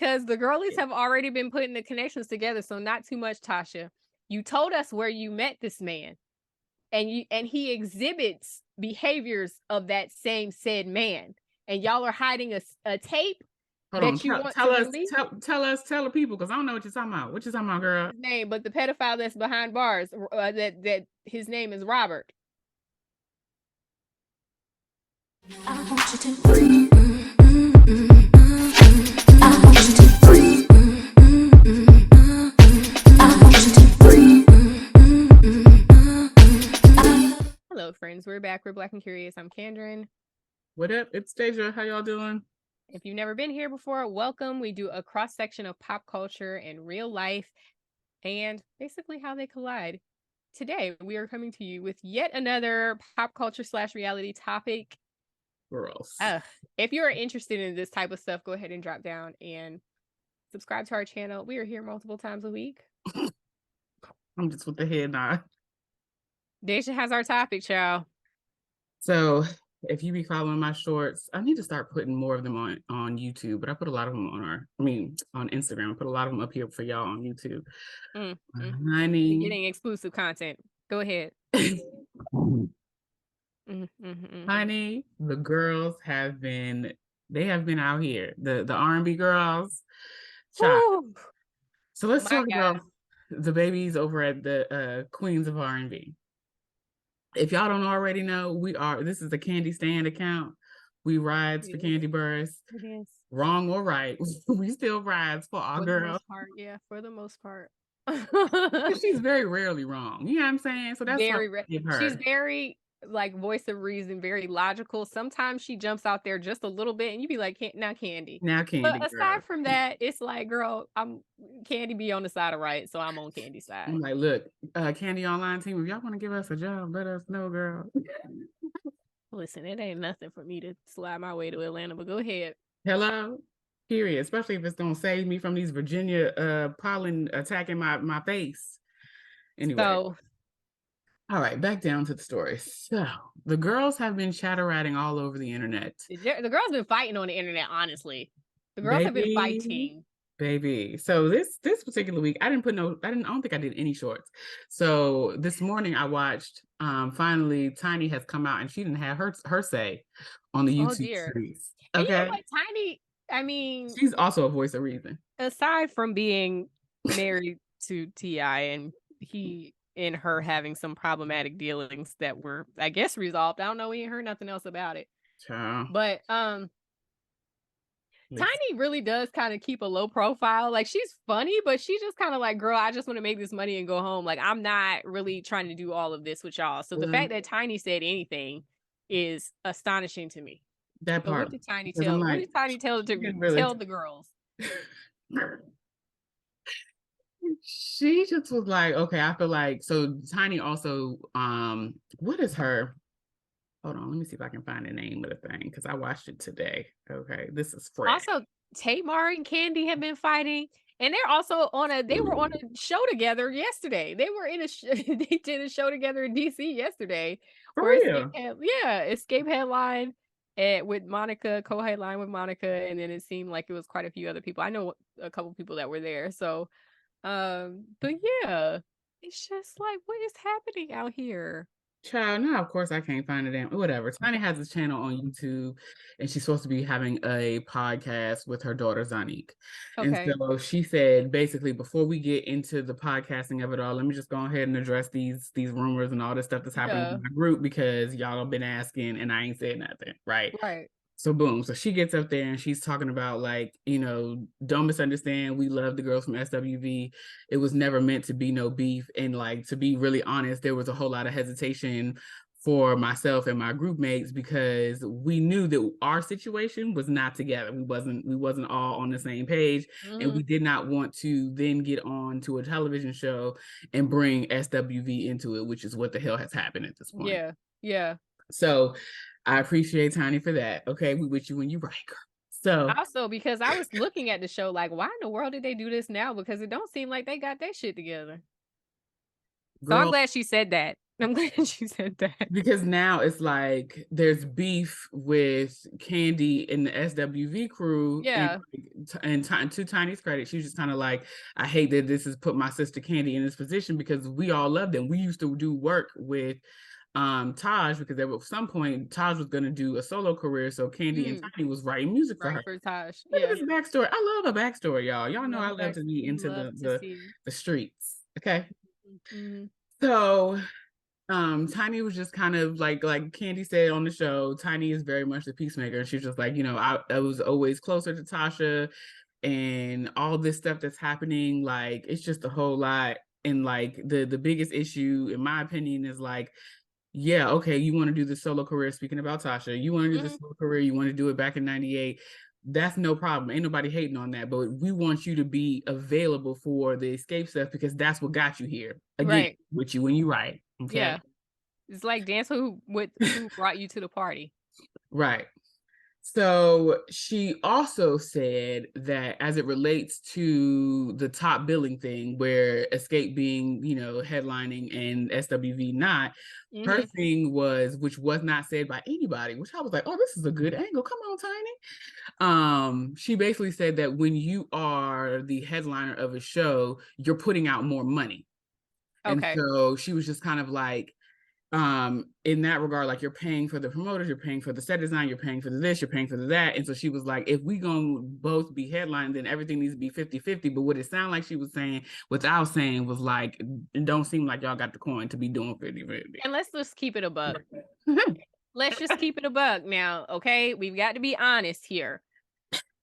Because the girlies have already been putting the connections together, so not too much, Tasha. You told us where you met this man, and he exhibits behaviors of that same said man, and y'all are hiding a tape Hold on, that you want to release. tell the people, because I don't know what you're talking about. What you talking about, girl? His name, but the pedophile that's behind bars, that his name is Robert. I want you to breathe. I want you to breathe. I want you to breathe. Hello, friends. We're back. We're Black and Curious. I'm Kendrin. What up? It's Deja. How y'all doing? If you've never been here before, welcome. We do a cross section of pop culture and real life and basically how they collide. Today, we are coming to you with yet another pop culture / reality topic. Girls. If you're interested in this type of stuff, go ahead and drop down and subscribe to our channel. We are here multiple times a week. I'm just with the head nod. Deja has our topic, y'all. So if you be following my shorts, I need to start putting more of them on YouTube, but I put a lot of them on Instagram. I put a lot of them up here for y'all on YouTube. Honey, you're getting exclusive content. Go ahead. Honey, the girls have been out here. The RnB girls. So let's talk about the babies over at the Queens of RnB. If y'all don't already know, this is a Candy Stand account. We rides for Candy Burris. It is. Wrong or right, we still rides for our girls. Yeah, for the most part. She's very rarely wrong. You know what I'm saying? So that's very rare. She's very like voice of reason, very logical. Sometimes she jumps out there just a little bit and you be like, now Candy. But aside from that, it's like, girl, I'm Candy be on the side of right, so I'm on Candy's side. I'm like, look, Candy Online team, if y'all want to give us a job, let us know, girl. Listen, it ain't nothing for me to slide my way to Atlanta, but go ahead. Hello? Period. Especially if it's gonna save me from these Virginia pollen attacking my face. Anyway. So, all right, back down to the story. So the girls have been chatter-ratting all over the internet. The girls have been fighting on the internet, honestly. The girls have been fighting. Baby. So this particular week, I don't think I did any shorts. So this morning I watched, finally Tiny has come out and she didn't have her say on the YouTube series. Okay. And you know what, Tiny, I mean, she's also a voice of reason. Aside from being married to T.I. and he and her having some problematic dealings that were, I guess, resolved. I don't know. We ain't heard nothing else about it. But Tiny really does kind of keep a low profile. Like, she's funny, but she's just kind of like, girl, I just want to make this money and go home. Like, I'm not really trying to do all of this with y'all. So the fact that Tiny said anything is astonishing to me. That part. What did Tiny tell? What did Tiny tell the girls? She just was like, okay, I feel like, so Tiny also, what is her? Hold on, let me see if I can find the name of the thing, because I watched it today. Okay, this is fresh. Also, Tamar and Candy have been fighting, and they're also they were on a show together yesterday. They were they did a show together in DC yesterday. For real? Escape Headline with Monica, co-headline with Monica, and then it seemed like it was quite a few other people. I know a couple people that were there. So, but yeah, it's just like, what is happening out here? Child, now of course I can't find it. Whatever. Tiny has a channel on YouTube, and she's supposed to be having a podcast with her daughter Zanique. Okay. And so she said, basically, before we get into the podcasting of it all, let me just go ahead and address these rumors and all this stuff that's happening in my group, because y'all have been asking and I ain't said nothing, right? Right. So boom, so she gets up there and she's talking about, like, you know, don't misunderstand, we love the girls from SWV. It was never meant to be no beef. And, like, to be really honest, there was a whole lot of hesitation for myself and my group mates, because we knew that our situation was not together. We wasn't all on the same page. And we did not want to then get on to a television show and bring SWV into it, which is what the hell has happened at this point. Yeah. So I appreciate Tiny for that. Okay, we with you when you right, girl. So also, because I was looking at the show like, why in the world did they do this now? Because it don't seem like they got that shit together. Girl, so I'm glad she said that. I'm glad you said that. Because now it's like there's beef with Candy and the SWV crew, and Yeah. to Tiny's credit, she was just kind of like, I hate that this has put my sister Candy in this position because we all loved them. We used to do work with Taj because at some point Taj was going to do a solo career, so Candy and Mm, Tiny was writing music for right her. for Taj. Look at Yeah. this backstory. I love a backstory, y'all. Y'all know Love I a love back. to be into Love to see. the streets. Okay. Mm-hmm. So Tiny was just kind of like Candy said on the show, Tiny is very much the peacemaker. She's just like, I was always closer to Tasha and all this stuff that's happening, like it's just a whole lot. And like the biggest issue, in my opinion, is like, yeah, okay, you want to do the solo career, speaking about Tasha, you want to do the Mm-hmm. solo career, you want to do it back in 98. That's no problem. Ain't nobody hating on that. But we want you to be available for the escape stuff because that's what got you here. Again, Right. with you when you right. Okay. Yeah. It's like dance with who brought you to the party. Right. So she also said that as it relates to the top billing thing, where Escape being, headlining and SWV not, her Mm-hmm. thing was, which was not said by anybody, which I was like, oh, this is a good angle. Come on, Tiny. She basically said that when you are the headliner of a show, you're putting out more money. And Okay. so she was just kind of like, in that regard, like you're paying for the promoters, you're paying for the set design, you're paying for the this, you're paying for the that. And so she was like, if we gonna both be headlined, then everything needs to be 50-50. But what it sounded like she was saying without saying was like, it don't seem like y'all got the coin to be doing 50-50. And let's just keep it a buck. Let's just keep it a buck now, okay? We've got to be honest here.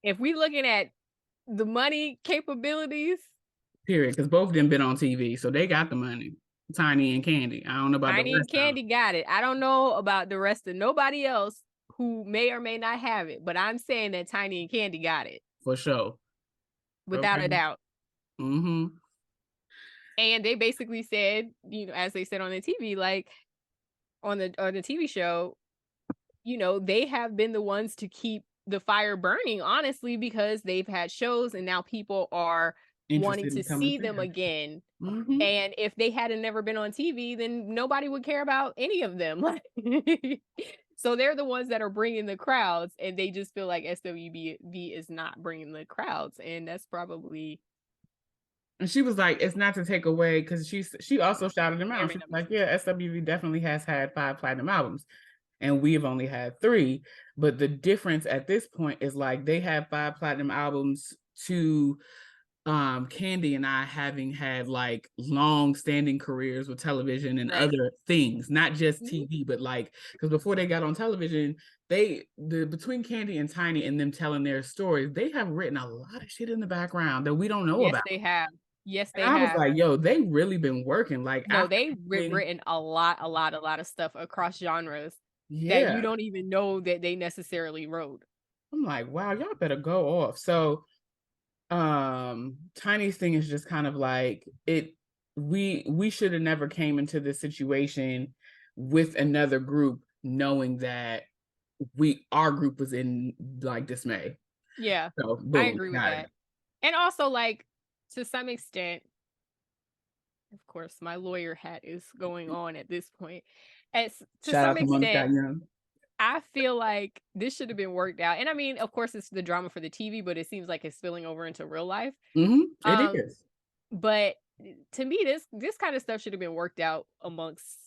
If we looking at the money capabilities, Period. Because both of them been on TV, so they got the money. Tiny and Candy. I don't know about the Tiny and rest of them. Candy got it. I don't know about the rest of nobody else who may or may not have it, but I'm saying that Tiny and Candy got it For sure. without Okay. a doubt. Mm-hmm. And they basically said, as they said on the TV, like on the TV show, they have been the ones to keep the fire burning, honestly, because they've had shows and now people are wanting Interested to in coming see them there. again. Mm-hmm. And if they hadn't never been on TV, then nobody would care about any of them. So they're the ones that are bringing the crowds, and they just feel like SWB is not bringing the crowds, and that's probably And she was like, it's not to take away, because she also shouted them may or out. may She's not be like, true. yeah, SWV definitely has had 5 platinum albums, and we have only had 3. But the difference at this point is like they have 5 platinum albums to Candy and I having had like long standing careers with television and Right. other things, not just Mhm. TV, but like, because before they got on television, between Candy and Tiny and them telling their stories, they have written a lot of shit in the background that we don't know Yes, about. they have. Yes, And they I was have. like, yo, they really been working. Like No, after they've everything, written a lot of stuff across genres that you yeah. don't even know that they necessarily wrote. I'm like, wow, y'all better go off. So Tiny's thing is just kind of like it, we should have never came into this situation with another group knowing that our group was in like dismay. Yeah, So I boom, agree with got it. that. And also, like, to some extent, of course, my lawyer hat is going on at this point. As to Shout some out to Mona extent, Scott Young. I feel like this should have been worked out. And I mean, of course, it's the drama for the TV, but it seems like it's spilling over into real life. It Um, is. but to me, this kind of stuff should have been worked out amongst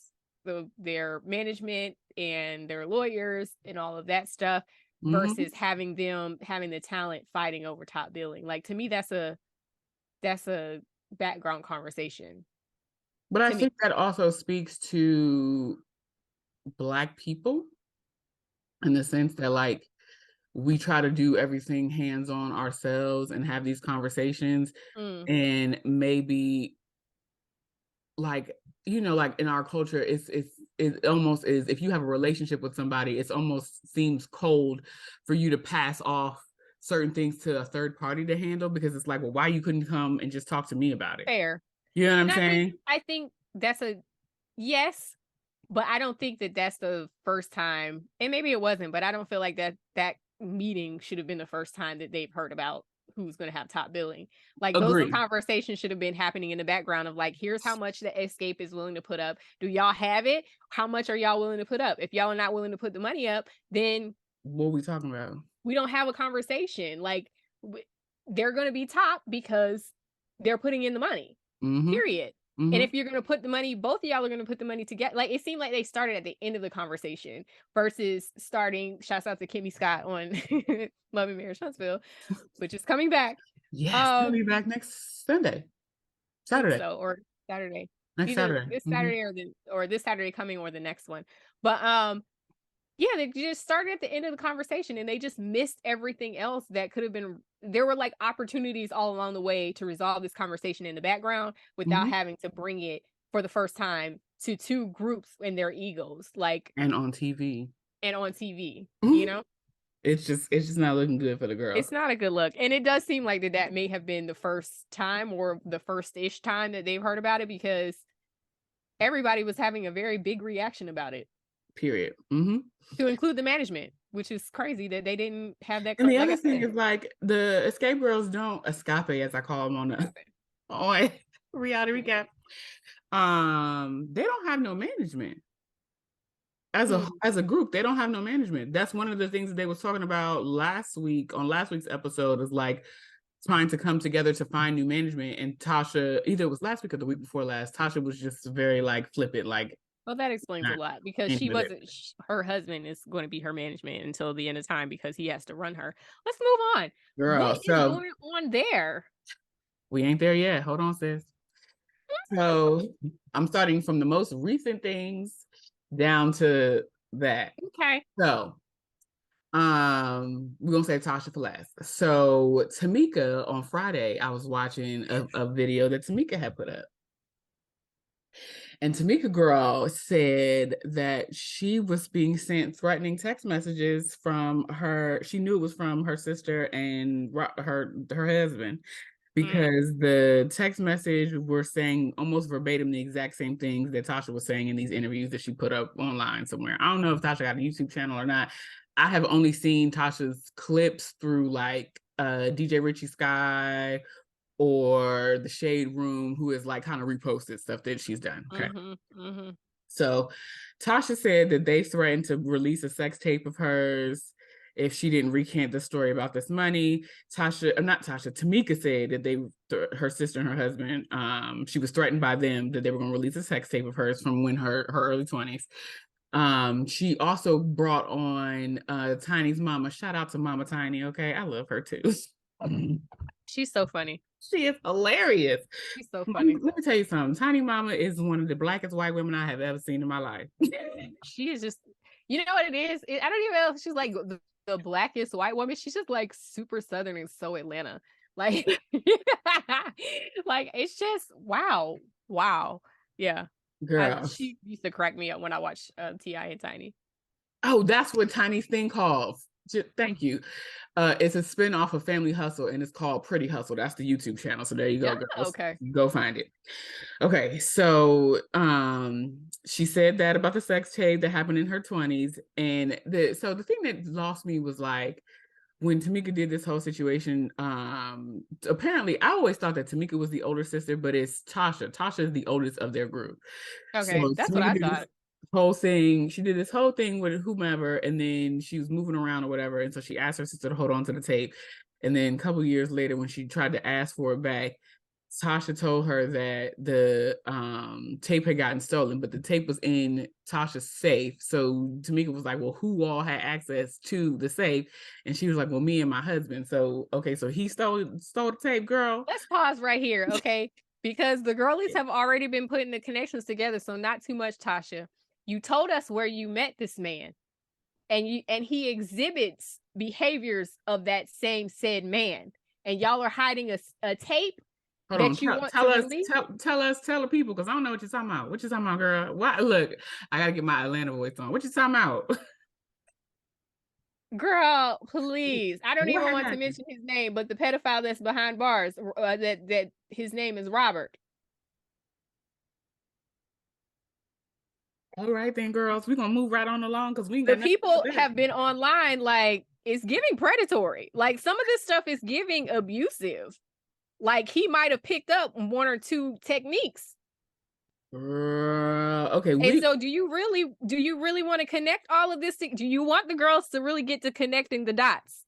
their management and their lawyers and all of that stuff Mm-hmm. versus having the talent fighting over top billing. Like, to me, that's a background conversation But I to me. think that also speaks to Black people in the sense that like we try to do everything hands on ourselves and have these conversations, Mm, and maybe like like in our culture it almost is, if you have a relationship with somebody, it's almost seems cold for you to pass off certain things to a third party to handle, because it's like, well, why you couldn't come and just talk to me about it? fair. You know what I'm And saying? I think that's a yes, but I don't think that that's the first time. And maybe it wasn't, but I don't feel like that meeting should have been the first time that they've heard about who's going to have top billing. Like those Agree. conversations should have been happening in the background of like, here's how much the Escape is willing to put up. Do y'all have it? How much are y'all willing to put up? If y'all are not willing to put the money up, then what are we talking about? We don't have a conversation. Like they're going to be top because they're putting in the money. Period. And if you're going to put the money, both of y'all are going to put the money together. Like it seemed like they started at the end of the conversation versus starting. Shouts out to Kimmy Scott on Love and Marriage Huntsville, which is coming back. Yes, it'll be back next Sunday, Saturday, so or Saturday. next Either Saturday, this Saturday or this Saturday coming or the next one. But yeah, they just started at the end of the conversation and they just missed everything else that could have been. There were like opportunities all along the way to resolve this conversation in the background without having to bring it for the first time to two groups and their egos, like and on TV, you know. It's just not looking good for the girls. It's not a good look. And it does seem like that may have been the first time or the first-ish time that they've heard about it because everybody was having a very big reaction about it. Period. To include the management, which is crazy that they didn't have that. And the other thing is like the Escape girls don't escape, as I call them on reality recap. They don't have no management. As a group, they don't have no management. That's one of the things that they was talking about last week's episode is like trying to come together to find new management. And Tasha, either it was last week or the week before last, Tasha was just very like flippant, like. Well, that explains a lot because she wasn't. Her husband is going to be her management until the end of time because he has to run her. Let's move on. Girl, what is going on there? We ain't there yet. Hold on, sis. So I'm starting from the most recent things down to that. Okay. So, we're gonna say Tasha for last. So Tamika on Friday, I was watching a video that Tamika had put up. And Tamika girl said that she was being sent threatening text messages from her. She knew it was from her sister and her husband because the text message were saying almost verbatim the exact same things that Tasha was saying in these interviews that she put up online somewhere. I don't know if Tasha got a YouTube channel or not. I have only seen Tasha's clips through like DJ Richie Sky or the Shade Room, who has like kind of reposted stuff that she's done. Okay. So Tasha said that they threatened to release a sex tape of hers if she didn't recant the story about this money. Tamika said that her sister and her husband, she was threatened by them that they were going to release a sex tape of hers from when her early 20s. She also brought on Tiny's mama. Shout out to Mama Tiny. Okay, I love her too. She's so funny. She is hilarious. She's so funny. Let me tell you something. Tiny Mama is one of the blackest white women I have ever seen in my life. She is just, you know what it is? I don't even know if she's like the blackest white woman. She's just like super Southern and so Atlanta. Like, like it's just wow. Yeah. Girl. She used to crack me up when I watched T.I. and Tiny. Oh, that's what Tiny's thing calls. Thank you. It's a spin-off of Family Hustle and it's called Pretty Hustle. That's the YouTube channel. So there you go, girls. Okay. Go find it. Okay, so she said that about the sex tape that happened in her 20s. And the thing that lost me was like when Tamika did this whole situation, apparently I always thought that Tamika was the older sister, but it's Tasha. Tasha is the oldest of their group. Okay, so that's Tamika what I thought. She did this whole thing with whomever, and then she was moving around or whatever, and so she asked her sister to hold on to the tape. And then a couple of years later, when she tried to ask for it back, Tasha told her that the tape had gotten stolen, but the tape was in Tasha's safe. So Tamika was like, well, who all had access to the safe? And she was like, well, me and my husband. So, okay, so he stole the tape, girl. Let's pause right here, okay? Because the girlies have already been putting the connections together, so not too much, Tasha. You told us where you met this man, and he exhibits behaviors of that same said man, and y'all are hiding a tape. Hold on, tell the people, because I don't know what you're talking about. What you talking about, girl? Why? Look, I gotta get my Atlanta voice on. What you talking about? Girl, please. I don't even want to mention his name, but the pedophile that's behind bars, that his name is Robert. All right then, girls, we're gonna move right on along because we the people have been online like It's giving predatory. Like, some of this stuff is giving abusive. Like, he might have picked up 1 or 2 techniques. Okay, And so do you really want to connect all of this? Do you want the girls to really get to connecting the dots?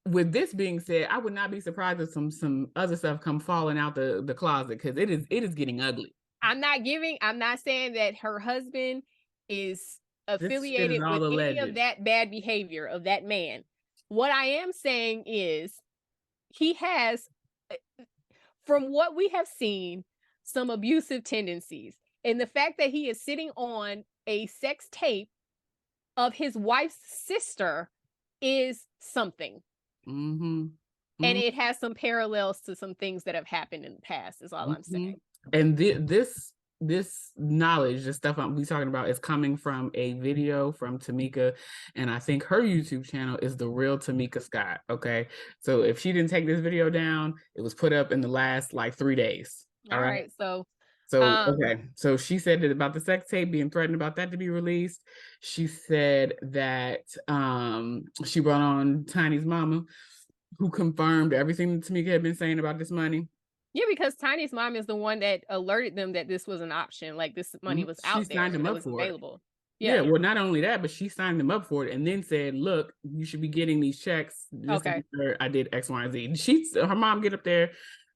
with this being said, I would not be surprised if some other stuff come falling out the closet, because it is getting ugly. I'm not saying that her husband is This shit is affiliated all with any alleged. of that bad behavior of that man. What I am saying is he has, from what we have seen, some abusive tendencies. And the fact that he is sitting on a sex tape of his wife's sister is something. Mm-hmm. And it has some parallels to some things that have happened in the past, is all I'm saying. And this knowledge, the stuff we talking about, is coming from a video from Tamika, and I think her YouTube channel is The Real Tamika Scott. Okay, so if she didn't take this video down, it was put up in the last like 3 days. All right. So Okay, so she said that about the sex tape, being threatened about that to be released. She said that she brought on Tiny's mama, who confirmed everything that Tamika had been saying about this money. Yeah, because Tiny's mom is the one that alerted them that this was an option, like this money was out there, signed them that up was for available. it. Yeah, well, not only that, but she signed them up for it and then said, "Look, you should be getting these checks. Just to be sure I did X, Y, and Z." Her mom get up there,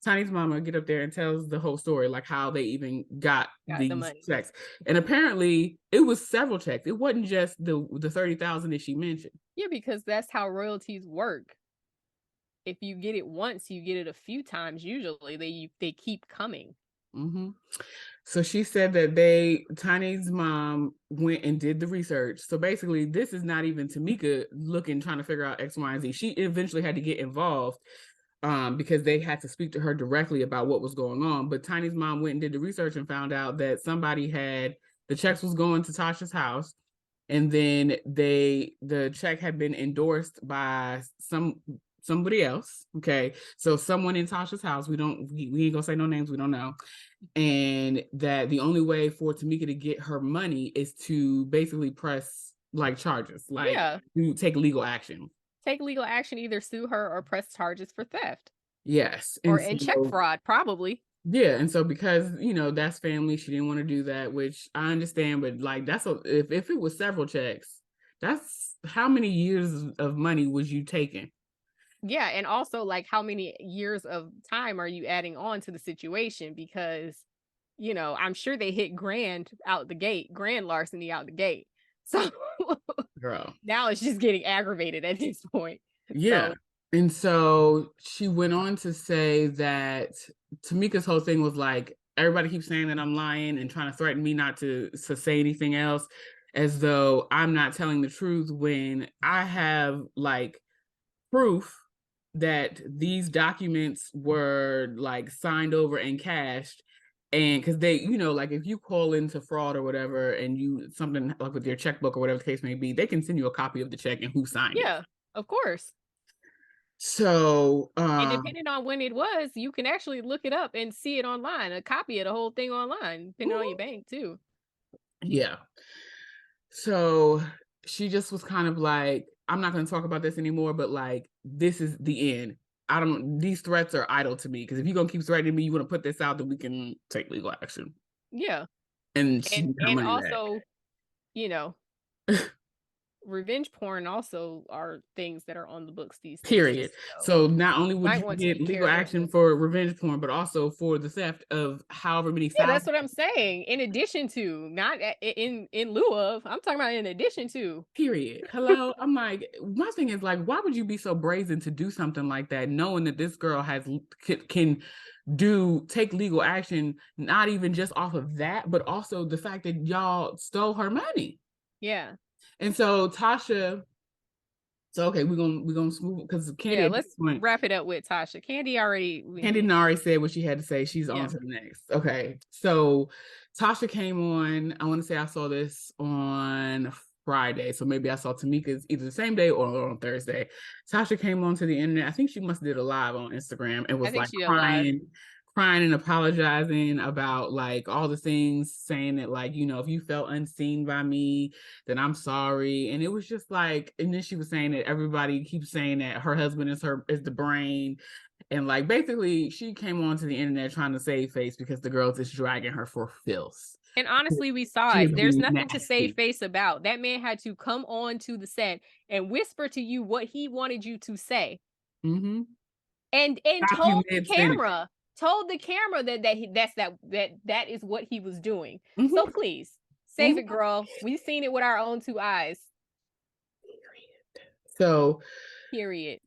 Tiny's mama get up there and tells the whole story, like how they even got these the money. checks. And apparently, it was several checks. It wasn't just the 30,000 that she mentioned. Yeah, because that's how royalties work. If you get it once, you get it a few times. Usually, they keep coming. Mm-hmm. So she said that Tiny's mom went and did the research. So basically, this is not even Tamika trying to figure out X, Y, and Z. She eventually had to get involved because they had to speak to her directly about what was going on. But Tiny's mom went and did the research and found out that somebody had the checks was going to Tasha's house, and then the check had been endorsed by somebody else. Okay, so someone in Tasha's house, we ain't gonna say no names, we don't know, and that the only way for Tamika to get her money is to basically press like charges, like to take legal action. Take legal action, either sue her or press charges for theft. Yes, and check fraud, probably. Yeah, and so because that's family, she didn't want to do that, which I understand. But like, if it was several checks, that's how many years of money was you taking? Yeah, and also, like, how many years of time are you adding on to the situation? Because, I'm sure they hit grand larceny out the gate. So Girl, now it's just getting aggravated at this point. Yeah. And so she went on to say that Tamika's whole thing was like, everybody keeps saying that I'm lying and trying to threaten me not to say anything else, as though I'm not telling the truth, when I have like proof that these documents were like signed over and cashed. And because they, like if you call into fraud or whatever, and something like with your checkbook or whatever the case may be, they can send you a copy of the check and who signed it. Yeah, of course. So and depending on when it was, you can actually look it up and see it online, a copy of the whole thing online, depending on your bank too. Yeah. So she just was kind of like, I'm not going to talk about this anymore, but like, this is the end. These threats are idle to me, because if you're going to keep threatening me, you want to put this out, then we can take legal action. Yeah. And also, revenge porn also are things that are on the books these days. Period. So not only would you get legal action for revenge porn, but also for the theft of however many thousands. Yeah, that's what I'm saying. In addition to, not in lieu of, I'm talking about in addition to. Period. Hello. I'm like, my thing is like, why would you be so brazen to do something like that, knowing that this girl can take legal action, not even just off of that, but also the fact that y'all stole her money. Yeah. And so Tasha, okay, we're gonna smooth, because Candy. Let's wrap it up with Tasha. Candy already said what she had to say. She's on to the next. Okay, so Tasha came on. I want to say I saw this on Friday, so maybe I saw Tamika's either the same day or on Thursday. Tasha came onto the internet. I think she must have did a live on Instagram and was like crying and apologizing about like all the things, saying that like, you know, if you felt unseen by me, then I'm sorry. And it was just like, and then she was saying that everybody keeps saying that her husband is the brain. And like basically she came onto the internet trying to save face because the girls is dragging her for filth. And honestly, we saw She is it. There's being nothing to save nasty. face about. That man had to come on to the set and whisper to you what he wanted you to say. Mm-hmm. And Stop you mid-sentence. told the camera that is what he was doing. Mm-hmm. So please save Mm-hmm. it, girl. We've seen it with our own two eyes. So Period.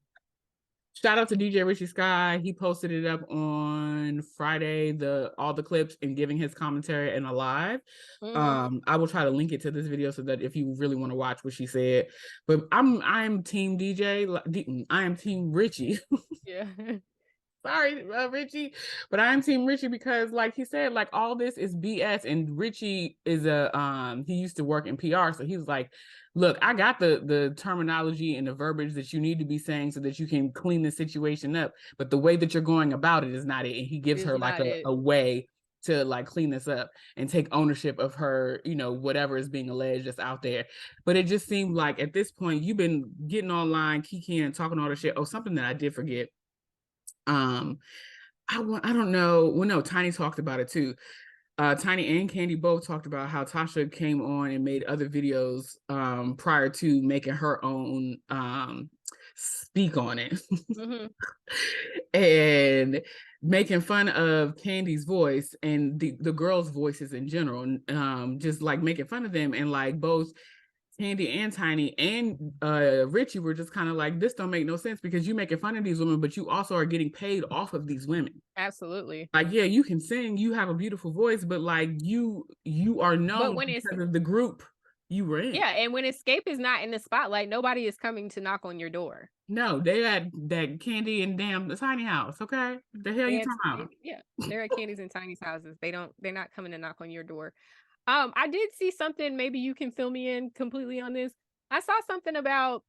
shout out to DJ Richie Sky. He posted it up on Friday, all the clips and giving his commentary in a live. I will try to link it to this video so that if you really want to watch what she said. But I'm team DJ. I am team Richie. Yeah. Sorry, Richie, but I am team Richie because, like he said, like all this is BS. And Richie is he used to work in PR, so he was like, "Look, I got the terminology and the verbiage that you need to be saying so that you can clean the situation up. But the way that you're going about it is not it." And he gives her like a way to like clean this up and take ownership of her, you know, whatever is being alleged that's out there. But it just seemed like at this point you've been getting online, kikiing and talking all the shit. Oh, something that I did forget. I don't know. Well, no, Tiny talked about it too. Tiny and Candy both talked about how Tasha came on and made other videos prior to making her own speak on it. And making fun of Candy's voice and the girls' voices in general, just like making fun of them. And like both Candy and Tiny and Richie were just kind of like, this don't make no sense because you making fun of these women, but you also are getting paid off of these women. Absolutely. Like, yeah, you can sing, you have a beautiful voice, but like you are known because of the group you were in. Yeah, and when Escape is not in the spotlight, nobody is coming to knock on your door. No, they had that Candy and damn the Tiny house. Okay, the hell you talking about? Yeah, they're at Candy's and Tiny's houses. They're not coming to knock on your door. I did see something. Maybe you can fill me in completely on this. I saw something about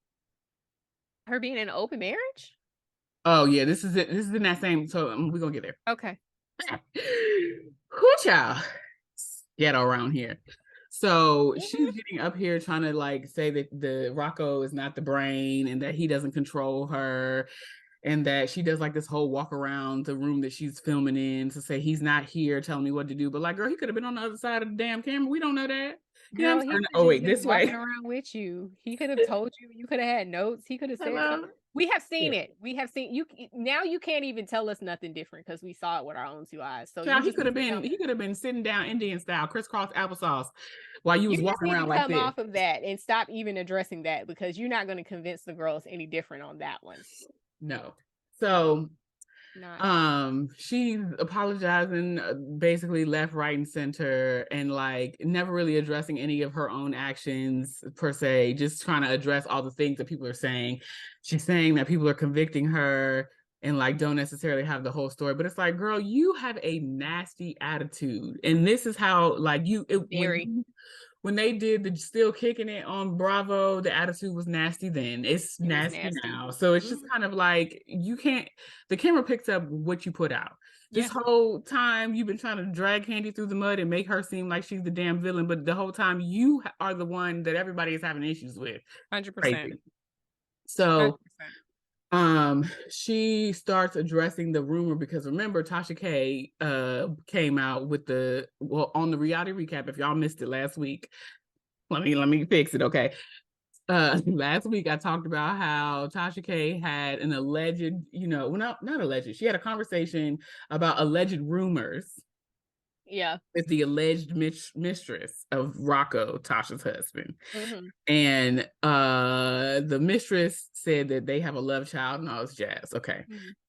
her being in an open marriage. Oh yeah, this is it. This is in that same. So we're gonna get there. Okay. Who child? Ghetto around here. So she's getting up here trying to like say that the Rocco is not the brain and that he doesn't control her, and that she does like this whole walk around the room that she's filming in to say he's not here telling me what to do. But like, girl, he could have been on the other side of the damn camera. We don't know that. You know, Oh wait, this way. Walking around with you. He could have told you. You could have had notes. He could have said something. We have seen it. We have seen you. Now you can't even tell us nothing different because we saw it with our own two eyes. So he could have been sitting down Indian style, crisscross applesauce, while you was walking around like this. Come off of that and stop even addressing that because you're not going to convince the girls any different on that one. No. So she's apologizing basically left, right, and center, and like never really addressing any of her own actions per se, just trying to address all the things that people are saying. She's saying that people are convicting her and like don't necessarily have the whole story, but it's like, girl, you have a nasty attitude, and this is how like when they did the Still Kicking It on Bravo, the attitude was nasty then. It's nasty now. So it's just kind of like, the camera picks up what you put out. This whole time you've been trying to drag Candy through the mud and make her seem like she's the damn villain, but the whole time you are the one that everybody is having issues with. 100%. Crazy. So 100%. She starts addressing the rumor because remember Tasha K came out with on the reality recap. If y'all missed it last week, let me fix it. Okay. Last week I talked about how Tasha K had an alleged, not alleged. She had a conversation about alleged rumors. Yeah. With the alleged mistress of Rocco, Tasha's husband. And the mistress said that they have a love child and all this jazz. Okay.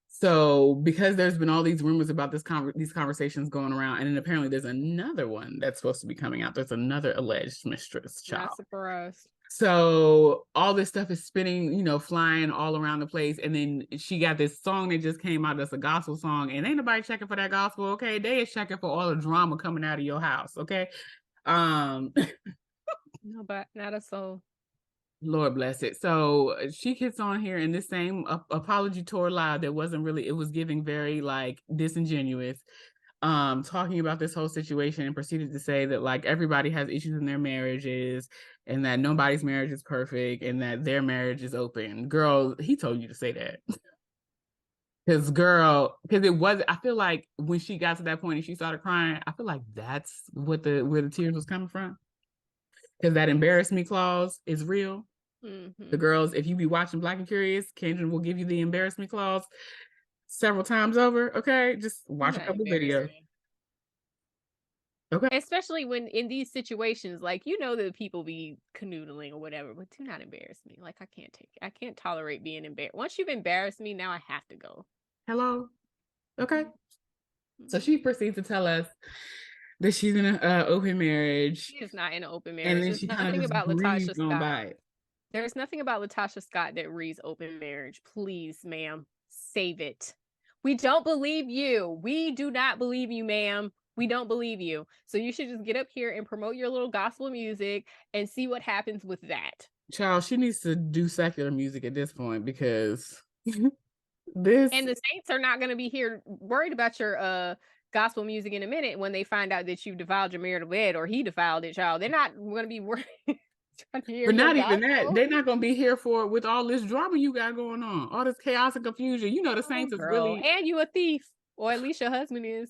So because there's been all these rumors about these conversations going around, and then apparently there's another one that's supposed to be coming out. There's another alleged mistress child. Not surprised. So all this stuff is spinning, flying all around the place. And then she got this song that just came out that's a gospel song. And ain't nobody checking for that gospel, okay? They is checking for all the drama coming out of your house, okay? No, but not a soul. Lord bless it. So she gets on here in this same apology tour live that wasn't really, it was giving very like disingenuous, talking about this whole situation, and proceeded to say that like everybody has issues in their marriages and that nobody's marriage is perfect and that their marriage is open. Girl, he told you to say that. Because it was, I feel like when she got to that point and she started crying, I feel like that's what where the tears was coming from. Because that embarrass me clause is real. The girls, if you be watching Black and Curious, Kendra will give you the embarrass me clause several times over. Okay, just watch a couple videos. Me. Okay. Especially when in these situations, like, you know, that people be canoodling or whatever, but do not embarrass me. Like, I can't tolerate being embarrassed. Once you've embarrassed me, now I have to go. Hello. Okay. So she proceeds to tell us that she's in an open marriage. She is not in an open And marriage. then There's she kind of nothing just about Latasha breezed on Scott. by it. There's nothing about Latasha Scott that reads open marriage. Please, ma'am, save it. We don't believe you. We do not believe you, ma'am. We don't believe you. So you should just get up here and promote your little gospel music and see what happens with that. Child, she needs to do secular music at this point, because this. And the saints are not going to be here worried about your gospel music in a minute when they find out that you defiled your marital bed or he defiled it, child. They're not going to be worried. But not even that. They're not going to be here for it with all this drama you got going on, all this chaos and confusion. You know, the saints is really. And you a thief, or at least your husband is.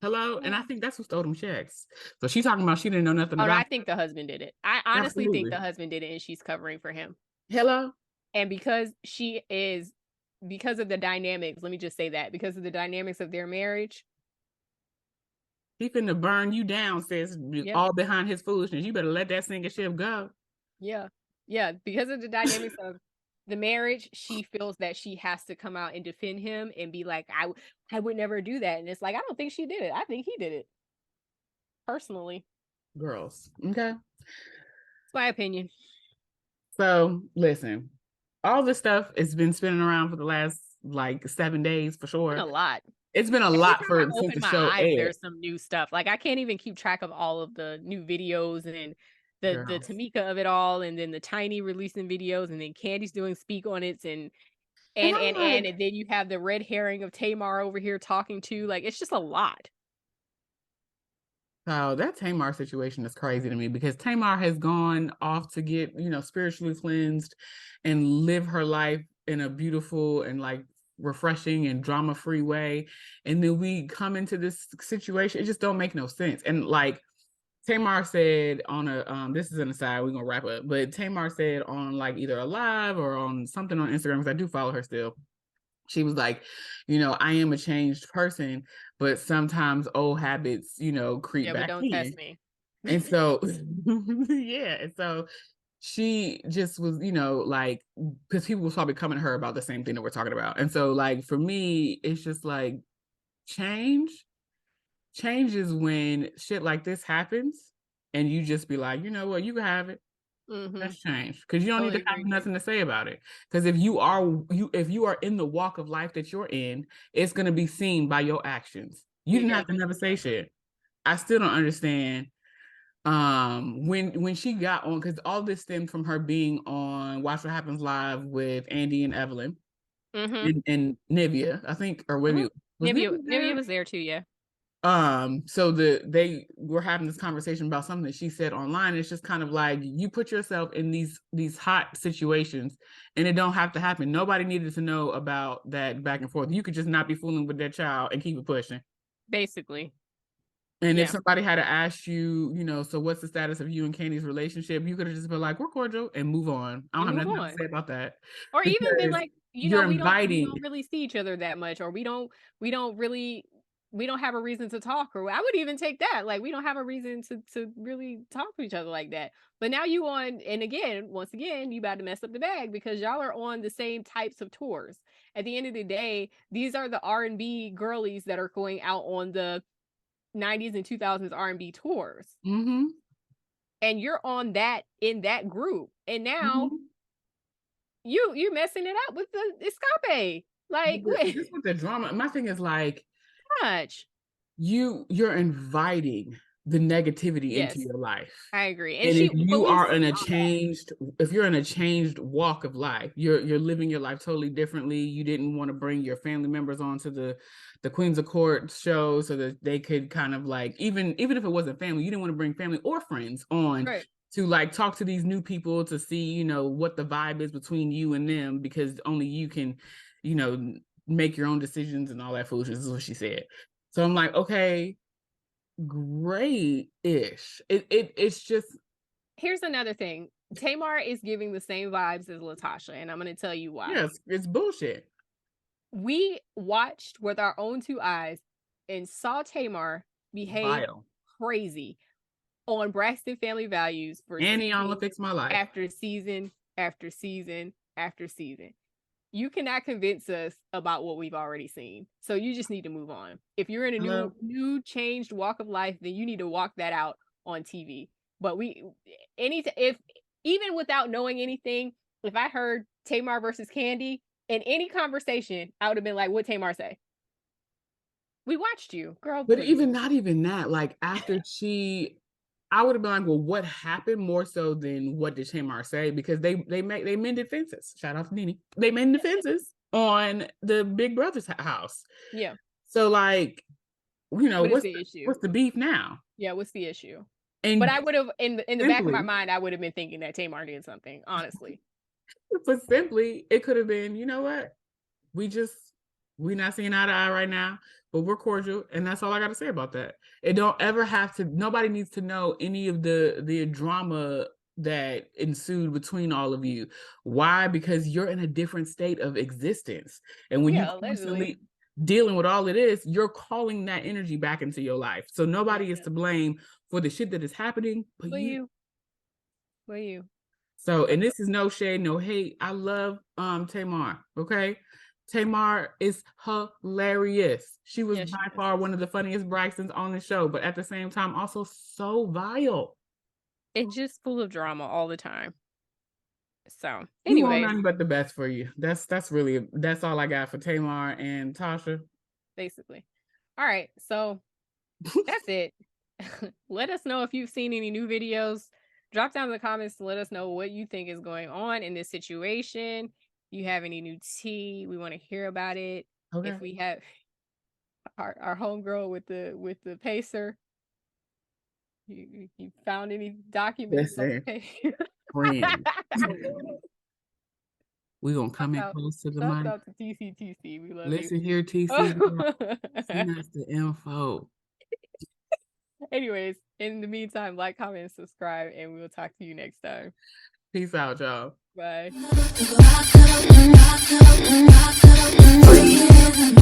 Hello, and I think that's who stole them checks. So she's talking about she didn't know nothing about. I think the husband did it. I honestly think the husband did it, and she's covering for him. Hello, and because of the dynamics. Let me just say that because of the dynamics of their marriage, he finna burn you down, sis. Yep. All behind his foolishness. You better let that sinking ship go. Yeah. Because of the dynamics of the marriage, she feels that she has to come out and defend him and be like, I would never do that. And it's like, I don't think she did it. I think he did it. Personally. Girls. Okay. It's my opinion. So listen, all this stuff has been spinning around for the last like 7 days for sure. It's been a lot. It's been a lot since the show aired. There's some new stuff. Like, I can't even keep track of all of the new videos and the Tamika of it all, and then the Tiny releasing videos, and then Candy's doing speak on it, and then you have the red herring of Tamar over here talking to, like, it's just a lot. So that Tamar situation is crazy to me, because Tamar has gone off to get, spiritually cleansed and live her life in a beautiful and like refreshing and drama-free way. And then we come into this situation. It just don't make no sense. And like Tamar said on a, this is an aside, we're going to wrap up, but Tamar said on like either a live or on something on Instagram, because I do follow her still. She was like, I am a changed person, but sometimes old habits, creep back in. Test me. And so, yeah. And so she just was, like, because people was probably coming to her about the same thing that we're talking about. And so, like, for me, it's just like change is when shit like this happens and you just be like, you know what, you can have it. That's change, because you don't need to have nothing to say about it. Because if you are in the walk of life that you're in, it's going to be seen by your actions. You didn't have to never say shit. I still don't understand when she got on, because all this stemmed from her being on Watch What Happens Live with Andy and Evelyn and Nivea, I think, or maybe Nivea was there too. Yeah. So they were having this conversation about something that she said online. It's just kind of like, you put yourself in these hot situations and it don't have to happen. Nobody needed to know about that back and forth. You could just not be fooling with that child and keep it pushing. Basically. And if somebody had to ask you, so what's the status of you and Candy's relationship, you could have just been like, we're cordial, and move on. I don't have nothing to say about that. Or even been like, we don't really see each other that much, or we don't have a reason to talk, or I would even take that. Like, we don't have a reason to really talk to each other like that. But now you on, and once again, you about to mess up the bag because y'all are on the same types of tours. At the end of the day, these are the R&B girlies that are going out on the 90s and 2000s R&B tours. And you're on that, in that group. And now you messing it up with the escape. Like, this with the drama. My thing is like, much you're inviting the negativity Yes. into your life. I agree. And And she if you believes are in a all that. changed, if you're in a changed walk of life, you're living your life totally differently. You didn't want to bring your family members onto the Queens of Court show so that they could kind of like, even if it wasn't family, you didn't want to bring family or friends on Right. to like talk to these new people to see, you know, what the vibe is between you and them, because only you can, you know, make your own decisions and all that foolishness is what she said. So I'm like, okay, great-ish. It's just, Here's another thing. Tamar is giving the same vibes as Latasha, and I'm going to tell you why. yes, it's bullshit. We watched with our own two eyes and saw Tamar behave Vile. crazy on Braxton Family Values for Annie season on Fix My Life. after season after season after season. You cannot convince us about what we've already seen. So you just need to move on. If you're in a new changed walk of life, then you need to walk that out on TV. But if even without knowing anything, if I heard Tamar versus Candy in any conversation, I would have been like, what Tamar say? We watched you, girl. But please. even not even that, like after I would have been like, well, what happened more so than what did Tamar say? Because they mended fences. Shout out to Nene. They mended fences on the Big Brother's house. Yeah. So like, you know, what's the issue? What's the beef now? Yeah, what's the issue? And but I would have in the back of my mind, I would have been thinking that Tamar did something, honestly. But simply, it could have been, you know what? We not seeing eye to eye right now, but we're cordial, and that's all I got to say about that. It don't ever have to. Nobody needs to know any of the drama that ensued between all of you. Why? Because you're in a different state of existence, and when you're constantly dealing with all it is, you're calling that energy back into your life. So nobody is to blame for the shit that is happening, but you. Well, you. So, and this is no shade, no hate. I love Tamar. Okay. Tamar is hilarious. She was by far one of the funniest Braxtons on the show, but at the same time, also so vile. It's just full of drama all the time. So, anyway, you want nothing but the best for you. That's all I got for Tamar and Tasha. Basically. All right. So that's it. Let us know if you've seen any new videos. Drop down in the comments to let us know what you think is going on in this situation. You have any new tea? We want to hear about it. Okay. If we have our homegirl with the pacer, you found any documents? Listen, friend. We gonna come in close to the mic. Shout out to TCTC. We love you. Listen here, TC. Send us the info. Anyways, in the meantime, like, comment, and subscribe, and we will talk to you next time. Peace out, y'all. Bye.